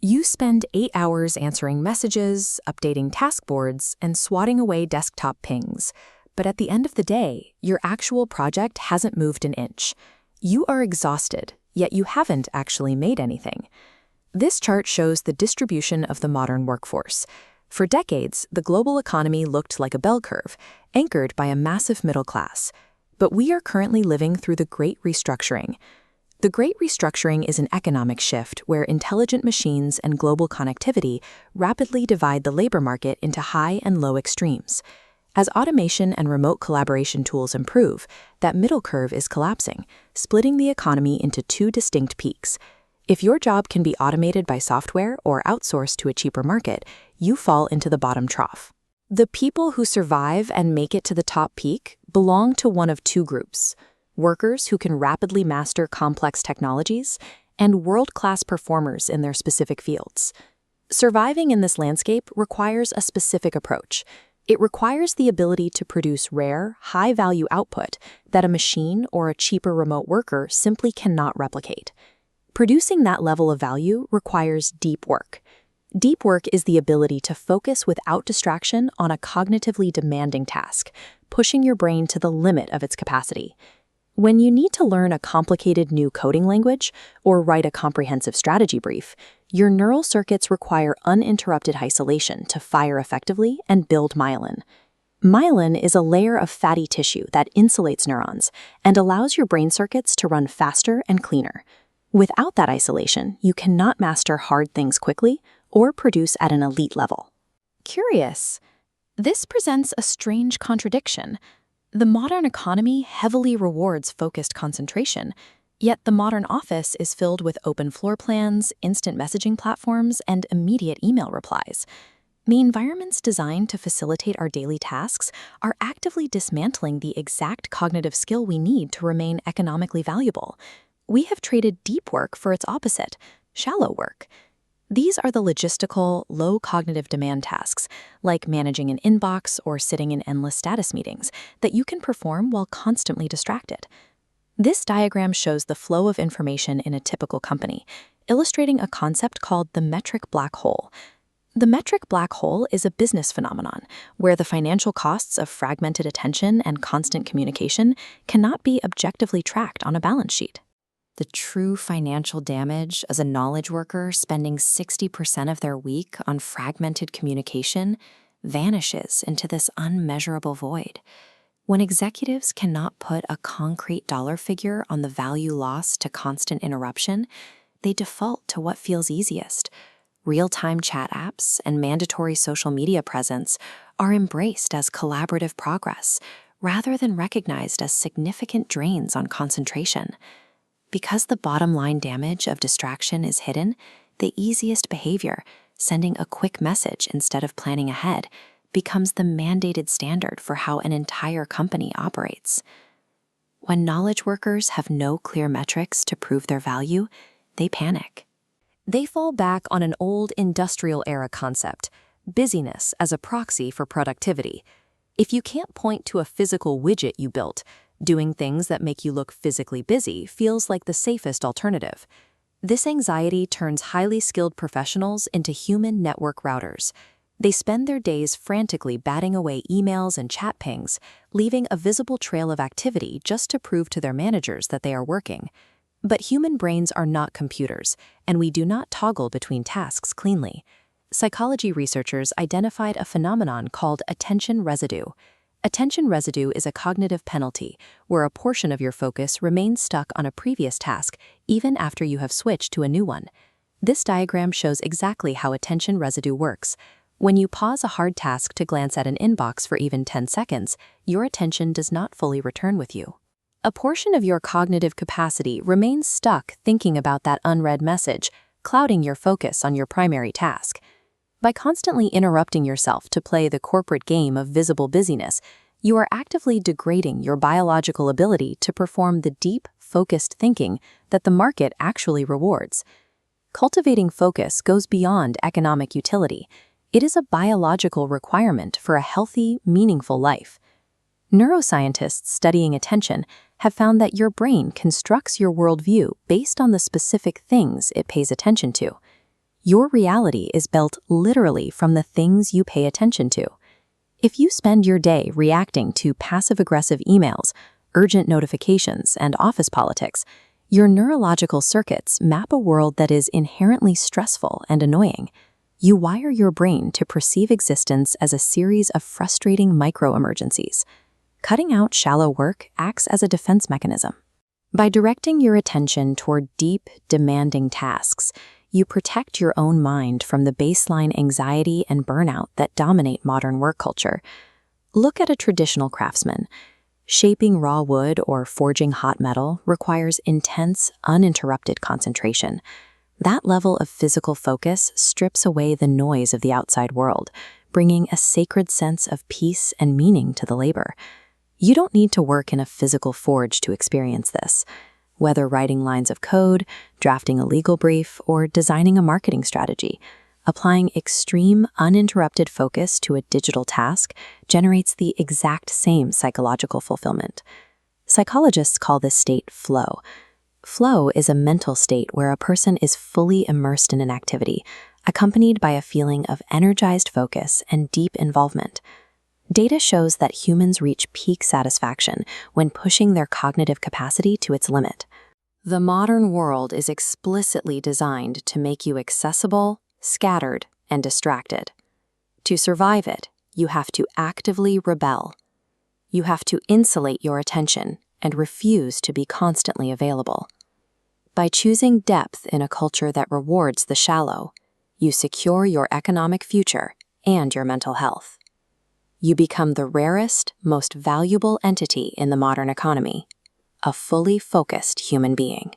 You spend 8 hours answering messages, updating task boards, and swatting away desktop pings. But at the end of the day, your actual project hasn't moved an inch. You are exhausted, yet you haven't actually made anything. This chart shows the distribution of the modern workforce. For decades, the global economy looked like a bell curve, anchored by a massive middle class. But we are currently living through the Great Restructuring. The Great Restructuring is an economic shift where intelligent machines and global connectivity rapidly divide the labor market into high and low extremes. As automation and remote collaboration tools improve, that middle curve is collapsing, splitting the economy into two distinct peaks. If your job can be automated by software or outsourced to a cheaper market, you fall into the bottom trough. The people who survive and make it to the top peak belong to one of two groups: workers who can rapidly master complex technologies, and world-class performers in their specific fields. Surviving in this landscape requires a specific approach. It requires the ability to produce rare, high-value output that a machine or a cheaper remote worker simply cannot replicate. Producing that level of value requires deep work. Deep work is the ability to focus without distraction on a cognitively demanding task, pushing your brain to the limit of its capacity. When you need to learn a complicated new coding language or write a comprehensive strategy brief, your neural circuits require uninterrupted isolation to fire effectively and build myelin. Myelin is a layer of fatty tissue that insulates neurons and allows your brain circuits to run faster and cleaner. Without that isolation, you cannot master hard things quickly or produce at an elite level. Curious. This presents a strange contradiction. The modern economy heavily rewards focused concentration, yet the modern office is filled with open floor plans, instant messaging platforms, and immediate email replies. The environments designed to facilitate our daily tasks are actively dismantling the exact cognitive skill we need to remain economically valuable. We have traded deep work for its opposite, shallow work. These are the logistical, low cognitive demand tasks, like managing an inbox or sitting in endless status meetings, that you can perform while constantly distracted. This diagram shows the flow of information in a typical company, illustrating a concept called the metric black hole. The metric black hole is a business phenomenon where the financial costs of fragmented attention and constant communication cannot be objectively tracked on a balance sheet. The true financial damage as a knowledge worker spending 60% of their week on fragmented communication vanishes into this unmeasurable void. When executives cannot put a concrete dollar figure on the value lost to constant interruption, they default to what feels easiest. Real-time chat apps and mandatory social media presence are embraced as collaborative progress rather than recognized as significant drains on concentration. Because the bottom line damage of distraction is hidden, the easiest behavior, sending a quick message instead of planning ahead, becomes the mandated standard for how an entire company operates. When knowledge workers have no clear metrics to prove their value, they panic. They fall back on an old industrial-era concept, busyness as a proxy for productivity. If you can't point to a physical widget you built, doing things that make you look physically busy feels like the safest alternative. This anxiety turns highly skilled professionals into human network routers. They spend their days frantically batting away emails and chat pings, leaving a visible trail of activity just to prove to their managers that they are working. But human brains are not computers, and we do not toggle between tasks cleanly. Psychology researchers identified a phenomenon called attention residue. Attention residue is a cognitive penalty where a portion of your focus remains stuck on a previous task even after you have switched to a new one. This diagram shows exactly how attention residue works. When you pause a hard task to glance at an inbox for even 10 seconds, your attention does not fully return with you. A portion of your cognitive capacity remains stuck thinking about that unread message, clouding your focus on your primary task. By constantly interrupting yourself to play the corporate game of visible busyness, you are actively degrading your biological ability to perform the deep, focused thinking that the market actually rewards. Cultivating focus goes beyond economic utility. It is a biological requirement for a healthy, meaningful life. Neuroscientists studying attention have found that your brain constructs your worldview based on the specific things it pays attention to. Your reality is built literally from the things you pay attention to. If you spend your day reacting to passive-aggressive emails, urgent notifications, and office politics, your neurological circuits map a world that is inherently stressful and annoying. You wire your brain to perceive existence as a series of frustrating micro-emergencies. Cutting out shallow work acts as a defense mechanism. By directing your attention toward deep, demanding tasks, you protect your own mind from the baseline anxiety and burnout that dominate modern work culture. Look at a traditional craftsman. Shaping raw wood or forging hot metal requires intense, uninterrupted concentration. That level of physical focus strips away the noise of the outside world, bringing a sacred sense of peace and meaning to the labor. You don't need to work in a physical forge to experience this. Whether writing lines of code, drafting a legal brief, or designing a marketing strategy, applying extreme, uninterrupted focus to a digital task generates the exact same psychological fulfillment. Psychologists call this state flow. Flow is a mental state where a person is fully immersed in an activity, accompanied by a feeling of energized focus and deep involvement. Data shows that humans reach peak satisfaction when pushing their cognitive capacity to its limit. The modern world is explicitly designed to make you accessible, scattered, and distracted. To survive it, you have to actively rebel. You have to insulate your attention and refuse to be constantly available. By choosing depth in a culture that rewards the shallow, you secure your economic future and your mental health. You become the rarest, most valuable entity in the modern economy, a fully focused human being.